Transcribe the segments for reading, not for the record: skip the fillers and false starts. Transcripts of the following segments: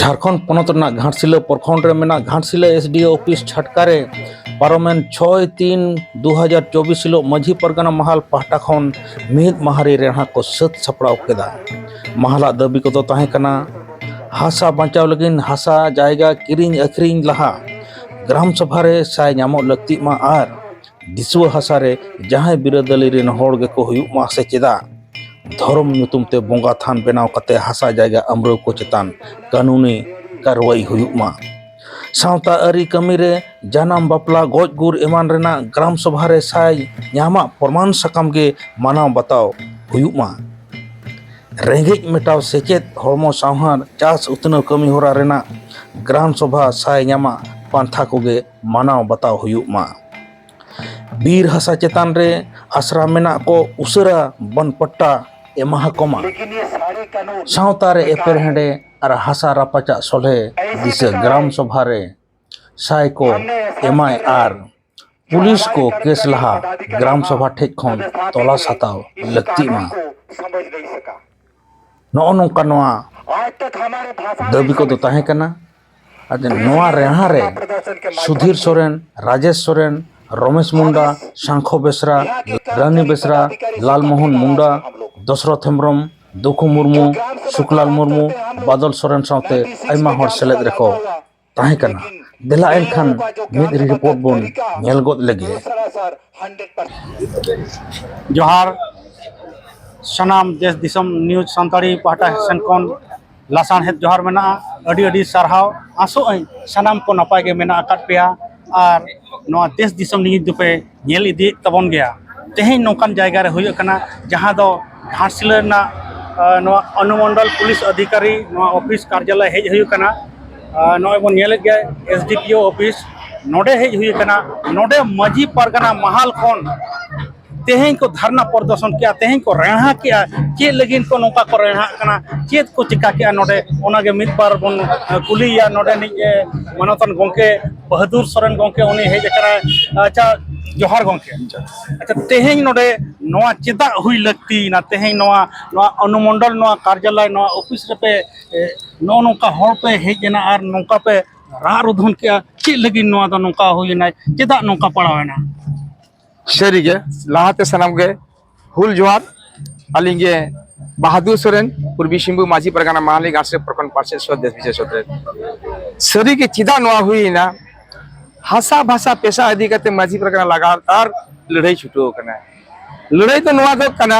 झारखंड पनत घाटशिला प्रखंड में Ghatshila SDO office छटकारे पारमेन 6-3-2024 हिलो माझी परगना महाल पाहटा खन मिद महारी रेहा को सत सपड़ाव केदा महाला दाबी को ताहे कना हासा बांचाव लगिन हासा जायगा किरिंग अखरिंग लहा ग्राम सभा रे साय नामो लक्ति मा आर दिसुआ हासा रे जहां बिरादली रेन होड़ गे को हुयुक मा से चेदा धर्म नुतुमते बोंगा थान बनाव कते हासा जायगा अमरो को चेतान कानूनी कार्रवाई हुयुक मा सावता अरी कमी रे जानाम बापला गज गुर एमान रेना ग्राम सभा रे साय न्यामा प्रमाण सकाम गे मानाव बताव हुयुक मा रेंगेज मेटाव सेचेत हड़मो सावहार चास उतनो कमी होरा रेना ग्राम सभा साय न्यामा पांथा कोगे मानाव बताव हुयुक मा बीर हासा चेतान रे आसरा मेना को उसरा बन पट्टा एमाहा कोमा सावता रे एपेर हेंडे और हासा रापाचा सोले दिसे ग्राम सभा रे साय को एमाय आर पुलिस को केस लहा ग्राम सभा ठेक खन तलाश हताव लक्ति मा नो नोका नोआ दाबी को दो ताहे कना अदे नोआ रेहा रे सुधीर सोरेन राजेश सोरेन रमेश मुंडा शंखो बेसरा रानी बेसरा लालमोहन मुंडा दशरथ हेम्ब्रम दुखु मुर्मू शुक्लाल मुर्मू बादल सोरेन सावते आयमा हर सेलेद रेको ताहे कना देला एनखान मिद रिपोर्ट बोन नेल गोद लगे जोहार सनाम देश दिसम न्यूज संताड़ी पाटा सेनकन लासान हेद जोहार मेना अडी अडी सारहाव आसो सनाम को नपाय गे मेना अकाट पेया और नोआ देश दिसम न्यूज दुपे नेल इदी तबन गया तेहें नोकान जायगा रे हुयो कना जहां दो घाटशिला ना नोआ अनुमंडल पुलिस अधिकारी नोआ ऑफिस कार्यालय हेज हुयो कना नोए बन नेल गया एसडीपीओ ऑफिस नोडे हेज हुयो कना नोडे माझी परगना महाल खन तेहें को धरना प्रदर्शन किया तेहें को रेहा किया चे लगिन को नोका को रेहा कना चेत को चिका किया नोडे ओनागे मिद बार बन कुलिया नोडे नि मनोतन गोंके बहादुर सोरेन गोंके उनी हेज करा अच्छा जोहार गोंके अच्छा तेहें नोडे नोआ चेदा हुई लगती ना तेहें नोआ नोआ अनुमंडल नोआ कार्यालय नोआ ऑफिस रे पे नो नोका होड़ पे हेज ना और नोका पे रार उधन किया चे लगिन नोआ दो नोका हुई ना चेदा नोका पड़ावेना शरीगे लाहाते सनाम गे हुल जोहार अलिंगे बहादुर सोरेन पूर्वी सिंहभूम माझी परगना महाली घाटशिला प्रखंड पार्षद स्वदेश विशेष होते सरी के चिदा नोआ हुई ना हासा भाषा पेशा आदि करते माझी परगना लगातार लड़ाई छुटो कना लड़ाई तो नोआ दो कना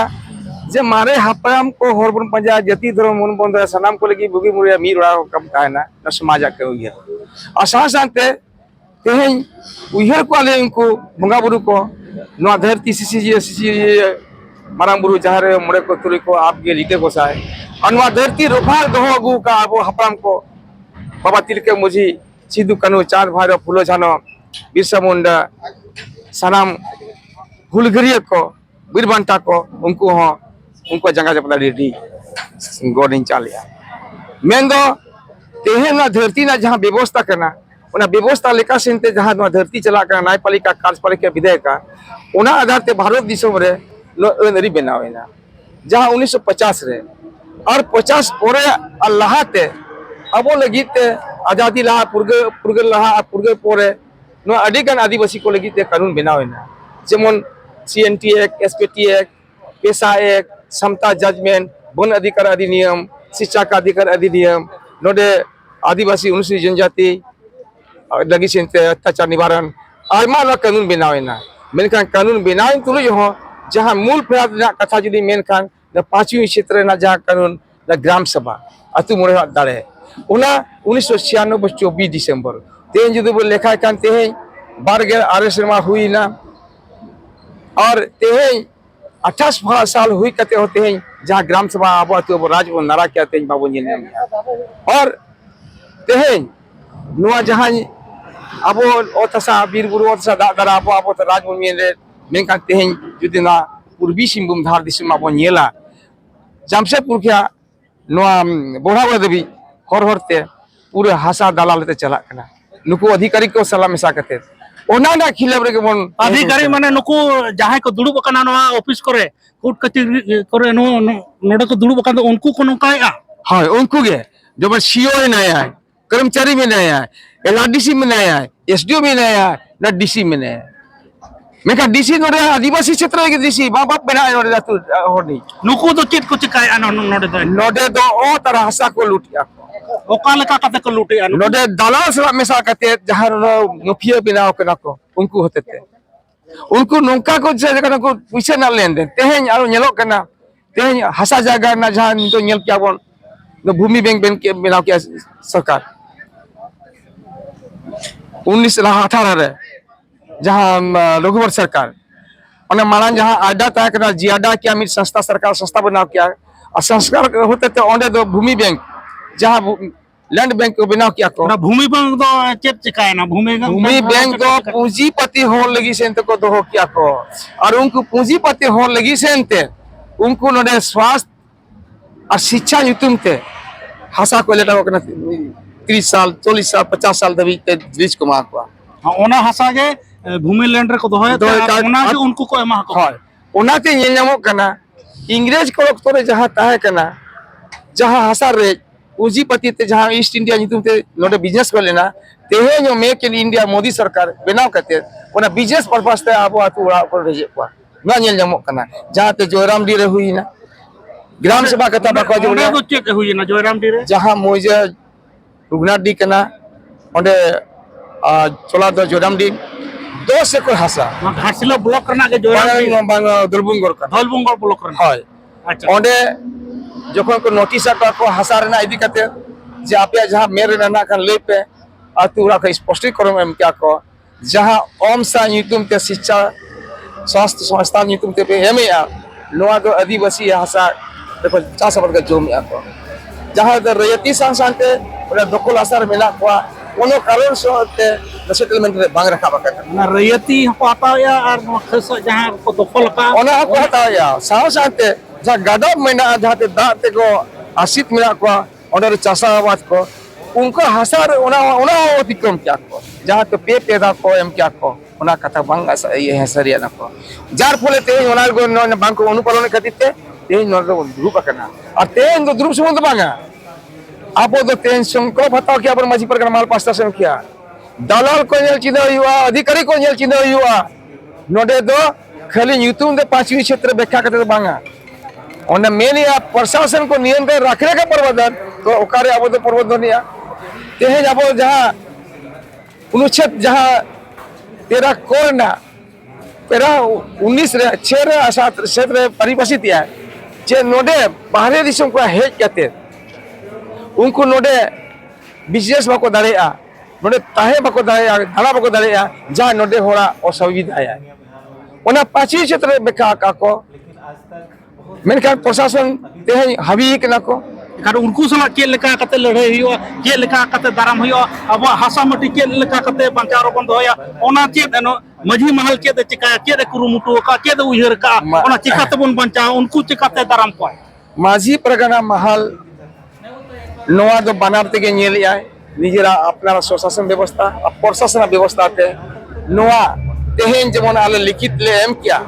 जे मारे हापराम को होरबन पंजा जाति धर्म मन बंद सनाम को लगी बुगी मुरिया मीर उड़ा कम कायना न समाज के हुई है आशा शांते तेहें उहर को आले इनको बंगा बुरु को नोआ धरती सीसी मारांग बुरु जहारे मोड़े को तुरी को आपके लीटे को साय अनवा धरती रोफार दहो अगु का आबो हपराम को बाबा तिलके मुझी सिद्धू कानू चांद भाईरो फुलो झानो बिरसा मुंडा सनाम हुलगरिया को बीरबंटा को उनको जंगा जपला रेडी गोडिन चालिया मेन दो तेहे ना धरती ना जहां व्यवस्था करना उना व्यवस्था लेका सेनते जहां नोआ धरती चला कर न्यायपालिका कार्यपालिका विधेयका उना आधार ते भारत दिसम रे नरी बनावेना जहां 1950 रे और 50 पोरे अल्लाह ते अबो लगिते आजादी लहा पुरगल लहा पुरगल पोरे नोआ अडिगन आदिवासी को लगिते कानून बनावेना जेमन सीएनटी एक्ट एसपीटी एक्ट पेशा एक्ट समता जजमेंट वन अधिकार अधिनियम शिक्षा का अधिकार अधिनियम नोडे आदिवासी अनुसूचित जनजाति लगी सेंते अत्याचार निवारण आयमा ला कानून बनावेना मेनखान कानून बनाइन तुलु हो जहां मूल प्रयास ना कथा जुदी मेनखान न पांचवी क्षेत्र ना जहां कानून न ग्राम सभा अतु मोरे दाड़े उना 1996 24 दिसंबर तेन जुदी बो लेखा कान तेहे बारगे आरएस मा हुई ना और तेहे 28 साल हुई कते होते हैं जहां ग्राम सभा आबो तो राज वो नारा क्या तेन बाबू जी ने और तेहे नोआ जहां अब ओतसा बीर बुरु ओतसा दादा अब तो राजभूमि मेनखान तेहें जुदी ना पूर्वी सिंहभूम धार दिसम अब नेला जामशेदपुर क्या नोआ बोढ़ावा देवी हर हरते पूरे हासा दालालते चला कना नुकु अधिकारी को सलाह मेसा कते ओना ना खिलाफ रे बन अधिकारी माने नुकु जहां को दुड़ुब कना नोआ ऑफिस करे कोर्ट कचहरी करे नोडे को दुड़ुब कना उनको को नोकाया हां उनको गे जो सीओ मेनाया है, कर्मचारी मेनाया है, LRDC मेनाया है, SDO मेनाया है, ना DC मेनाया है। मेका DC नोडे आदिवासी क्षेत्र के DC बाप मेना नोडे दातु होनी नुकु तो चेत को चिकाय आनो नोडे दो नोडे दो ओ तरह हसा को लूटिया ओका लेका कते को लूटे आनो नोडे दलाल सला मेसा कते जहां मुफिया बिनाव कना को उनको होते थे उनको नौका को जगह को पैसा ना लेन देन तेहें आरो नेलो कना तेहें हसा जगह ना जहां तो नेल क्या बोन तो भूमि बैंक के बिनाव किया सरकार 1918 रे जहां रघुवर सरकार उन्हें मालान जहां आडा तय करना जियाडा किया मिट संस्था सरकार संस्था बनाव किया और संस्कार होते थे ओंडे दो भूमि बैंक जहां लैंड बैंक को बनाव किया को ना भूमि बैंक तो चेत चिकाय ना भूमि बैंक तो पूंजीपति हो लगी सेंते को तो हो किया को और उनको पूंजीपति हो लगी सेंते उनको नोडे स्वास्थ्य और शिक्षा युतुम थे हसा को लेटा को 30 साल 40 साल 50 साल दबी ते रिच को मार को ओना हसा के भूमि लैंड रे को दोहे ओना के उनको को एमा को হয় ওনাতে নিয়মক কানা ইংরেজ को तोरे जहां ताहे कना जहां हसा रे पूंजीपति ते जहां ईस्ट इंडिया नितुम ते नोडे बिजनेस कर लेना तेहे जो मेक इन इंडिया मोदी सरकार बनाव करते ओना बिजनेस पर्पस ते आबो आतु उड़ा को रेजे को ना नियमक कना जहां ते जोराम डी रे हुई ना ग्राम सभा कथा बाको जो ओना तो चेक हुई ना जोराम डी रे जहां मोजे रुगनाथ डी कना ओंडे चोला दो जोराम डी 2 एकड़ हसा घाटसिला ब्लॉक करना के जोराम बांग दुलबुंगर का धलबुंगर ब्लॉक करना হয় अच्छा ओंडे जखन को नोटिस को हसा रेना इदी कते जे आपे जहां मेरे रेना kan लेपे अतुरा का स्पष्टीकरण एम क्या को जहां ओम सा नितुम ते शिक्षा स्वास्थ्य संस्था नितुम ते पे एमया लोआ दो आदिवासी हसा देखो 50 वर्ग जोम या को जहां द रयती सांसांते ओला दखल आसार मेला को कोनो कारण से सेटलमेंट रे बांग रखा बका ना रयती पाता या और खस जहां को दखल का ओना को हताया सांसांते जहां गाडा मेना जहां ते दा ते को आशित मेला को ऑर्डर चाषाबाद को उनको हसार ओना ओना अतिक्रम क्या को जहां तो पे पैदा को एम क्या को ओना कथा बांग ये हसरिया ना को जार फले ते ओना को बांग को अनुपालन कतिते ते नो ग्रुप करना और ते ग्रुप संबंध बांगा आपो तो तेन संकल्प हताओ कि अपन माझी परगना माल पास्ता से किया दलाल को नेल चिन्ह हुआ अधिकारी को नेल चिन्ह हुआ नोडे दो खाली यूट्यूब दे 5वीं क्षेत्र व्याख्या करते बांगा ओने मेन या प्रशासन को नियंत्रण रखने का प्रबंधन तो ओकारे अब तो प्रबंधन या तेहे जाबो जहां अनुच्छेद जहां 13 कोरना पेरा 19 रे 6 रे 7 क्षेत्र परिभाषित या जे नोडे बाहरी दिसम को हेज करते उनको नोडे बिजनेस बाको दाड़ेया नोडे ताहे बाको दाड़ेया धारा बाको दाड़ेया जहां नोडे होड़ा असुविधा है ओना 5वीं क्षेत्र बेका का को मेनका प्रशासन तेहे हावी कना को कार उनको सला के लेका कते लड़ाई हुआ के लेका कते दाराम हुआ अब हासा मटी के लेका कते बंचारो बंद होया ओना चेत एनो मझी महल के चिका के कुरुमुटु का के उहर का ओना चिकाते बन बंचा उनको चिकाते दाराम को माझी परगना महल नोआ दो बनार तेगे नेल आय निजेरा अपना स्वशासन व्यवस्था और प्रशासन व्यवस्था ते नोआ तेहेन जेमन आले लिखित ले एम क्या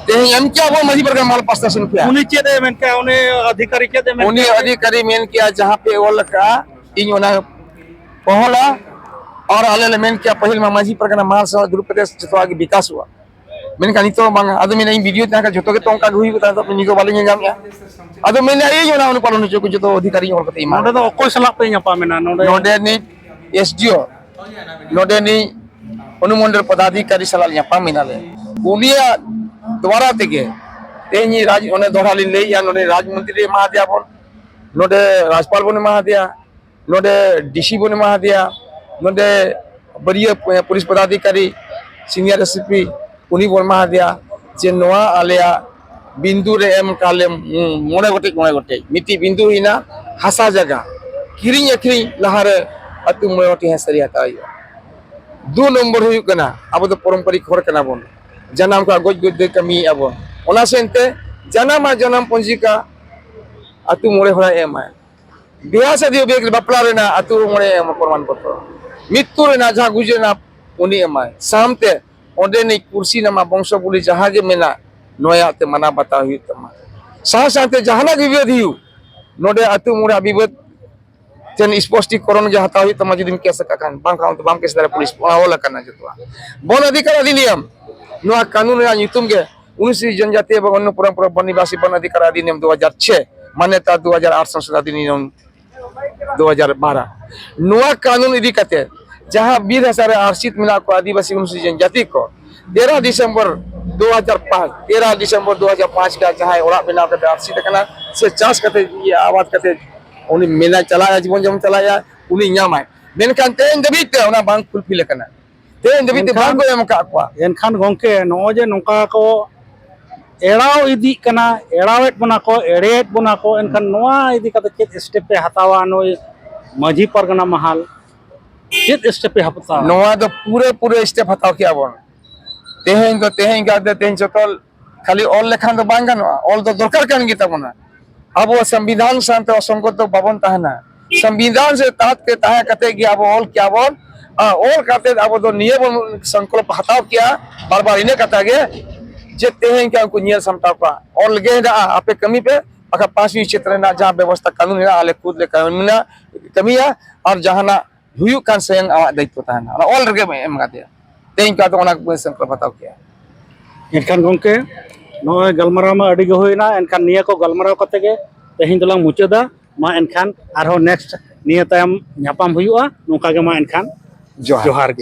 तेहेन एम क्या वो माझी परगना महल पास्ता सुन किया उनी चेदे मेन का उनी अधिकारी के दे उनी अधिकारी मेन किया जहां पे ओल का इन ओना पहला और आले मेन किया पहिल माझी परगना महल से ध्रुव प्रदेश जतवा के विकास हुआ मेन का नितो बांग आदमी नहीं वीडियो तना का जतो के तोंका हुई बता तो निको बाले जाम या आदो मेने ए जोना अनुपालन जो जो अधिकारी और कते नोडे दो कोई सला पे न्यापा मेना नोडे नि एसडीओ नोडे नि अनुमंडल पदाधिकारी सला न्यापा मेनाले उनिया द्वारा तेगे तेनी राज ओने दोराली ले या नोडे राजमंत्री मा दिया बोन नोडे राज्यपाल बने मा दिया नोडे डीसी बने मा दिया नोडे बरिया पुलिस पदाधिकारी सीनियर एसपी उनी बोल मा दिया जे नोआ आलेया बिंदु रे एम काले मोने गोटे मिट्टी बिंदु हिना हसा जगह किरिंग अखरी लहारे अतु मोने गोटे हसरी हताई 2 नंबर हुई कना अब तो पारंपरिक होर कना बोन जन्म का गोज गोज दे कमी अब ओना सेनते जन्म पंजिका अतु मोरे होरा एम है बियाह शादी बेक बापला रेना अतु मोरे एम प्रमाण पत्र मृत्यु रेना जहां गुजरेना उनी एम है सामते ओंडे नि कुर्सी नमा वंश बुली जहां जे मेना नोया ते मना बता हुई तमा साथ साथ जहाना विवाद हिउ नोडे अतु मुरा विवाद ten स्पष्टीकरण के हताव हुई तमा जुदिम केस काkan bang kaun to bam case दारे पुलिस ओला करना जतवा वन अधिकार अधिनियम नुआ कानून रा nyutum ge अनुसूचित जनजाति एवं अन्य परंपरा वन निवासी वन अधिकार अधिनियम 2006 मान्यता 2008 संशोधन अधिनियम 2012 नुआ कानून इदी कते जहां 20 हजार आरक्षित मिला को आदिवासी अनुसूचित जनजाति को 13 दिसंबर 2005 का जहां ओरा बिना के आरक्षित करना से चास करते ये आवाज करते उन्हें मेला चलाया जीवन जम चलाया उन्हें न्यामाय मेनखान तेन दबिते ओना बांग फुलफिल करना तेन दबिते बांग को एम का एनखान गोंके नोजे नोका को एड़ाव इदी कना एड़ावेट बना को एड़ेट बना को एनखान नोआ इदी कते चेत स्टेप पे हतावा नोय माझी परगना महल चेत स्टेप पे हपता नोआ तो पूरे स्टेप हताव किया बोन तेहें गादे तेहें जतल खाली ऑल लेखान तो बांग गानोआ ऑल तो दरकार कान गिता बना अब संविधान शांत असंगत तो बाबन ताहना संविधान से तात के ताहे कते गया अब ऑल क्या बोन ऑल करते अब तो नियम संकल्प हताव किया बार इने कता गे जे तेहें क्या को नियर समता पा ऑल गे दा आपे कमी पे अका पांचवी क्षेत्र ना जहां व्यवस्था कानून है आले खुद ले कानून ना कमिया और जहां हुयु कान सेंग आवा दायित्व ताहना ऑल रगे एम गाते तेहें का तो ओना संकल्प हताव किया एनखान गोंके नोय गलमराव मा अडी गे होइना एनखान निया को गलमराव कते गे तेहिं दलां मुचादा मा एनखान आरो नेक्स्ट निया तायम ᱧᱟᱯᱟᱢ हुयुआ नोका गे मा एनखान जोहार